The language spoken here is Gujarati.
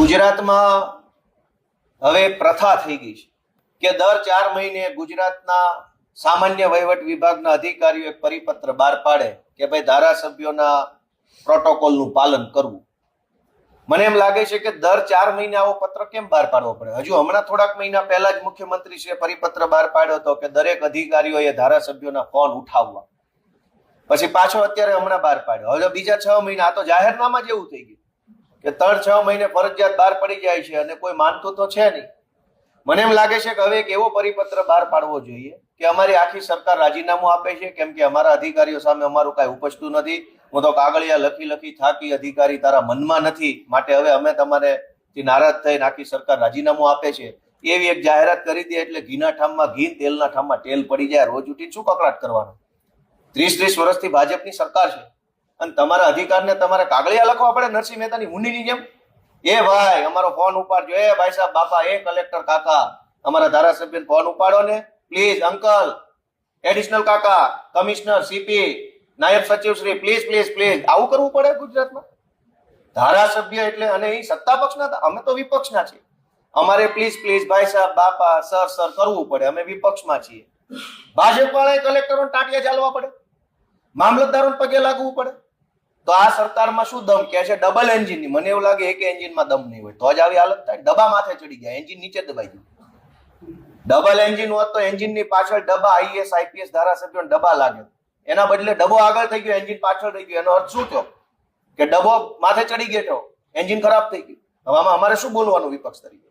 ગુજરાતમાં હવે પ્રથા થઈ ગઈ છે કે દર 4 મહિને ગુજરાતના સામાન્ય વહીવટ વિભાગના અધિકારીઓ એક પરિપત્ર બહાર પાડે કે ભાઈ ધારાસભ્યોના પ્રોટોકોલનું પાલન કરવું. મને એમ લાગે છે કે દર 4 મહિને આવો પત્ર કેમ બહાર પાડવો પડે? હજુ હમણાં થોડાક મહિના પહેલા જ મુખ્યમંત્રીશ્રીએ પરિપત્ર બહાર પાડ્યો હતો કે દરેક અધિકારીઓએ ધારાસભ્યોના ફોન ઉઠાવવા. પછી પાછો અત્યારે હમણાં બહાર પાડ્યો. હવે બીજા 6 મહિના આ તો જાહેરનામા જેવું થઈ ગયું કે 3-6 મહિને ફરજિયાત બહાર પડી જાય છે અને કોઈ માનતું તો છે નહીં. મને એમ લાગે છે કે હવે એક એવો પરિપત્ર બહાર પાડવો જોઈએ કે અમારી આખી સરકાર રાજીનામું આપે છે કેમ કે અમારા અધિકારીઓ સામે અમારું કાંઈ ઉપજતું નથી. હું તો કાગળિયા લખી થાકી, અધિકારી તારા મનમાં નથી, માટે હવે અમે તમારે નારાજ થઈને આખી સરકાર રાજીનામું આપે છે એવી એક જાહેરાત કરી દે એટલે ઘીના ઠામમાં ઘી, તેલના ઠામમાં તેલ પડી જાય. રોજ ઉઠી શું કકડાટ કરવાનો? 30 વર્ષથી ભાજપની સરકાર છે અને તમારા અધિકારને તમારે કાગળિયા લખવા પડે નરસિંહ મહેતાની હુંડીની જેમ? એ ભાઈ અમારો ફોન ઉપાડજો, એ ભાઈ સાહેબ, બાપા, એ કલેક્ટર કાકા, અમારા ધારાસભ્યને ફોન ઉપાડો ને પ્લીઝ, અંકલ, એડિશનલ કાકા, કમિશનર, સીપી, નાયબ સચિવ શ્રી, પ્લીઝ પ્લીઝ પ્લીઝ. આવું કરવું પડે ગુજરાતમાં? ધારાસભ્ય એટલે, અને એ સત્તા પક્ષના, અમે તો વિપક્ષના છીએ, અમારે પ્લીઝ પ્લીઝ ભાઈ સાહેબ, બાપા, સર કરવું પડે. અમે વિપક્ષમાં છીએ. ભાજપ વાળા કલેક્ટરોને ટાંટિયા ચાલવા પડે, મામલતદારોને પગે લાગવું પડે. તો આ સરકારમાં શું દમ કે છે? ડબલ એન્જિનની. મને એવું લાગે એક એન્જિનમાં દમ નહીં હોય તો જ આવી હાલત થાય. ડબ્બા માથે ચડી ગયા, એન્જિન નીચે દબાઈ ગયું. ડબલ એન્જિન હોત તો એન્જિનની પાછળ ડબ્બા, આઈએસ આઈપીએસ ધારાસભ્યોને ડબ્બા લાગે. એના બદલે ડબ્બો આગળ થઈ ગયો, એન્જિન પાછળ રહી ગયું. એનો અર્થ શું થયો? કે ડબ્બો માથે ચડી ગયો, એન્જિન ખરાબ થઈ ગયું. હવે આમાં અમારે શું બોલવાનું વિપક્ષ તરીકે?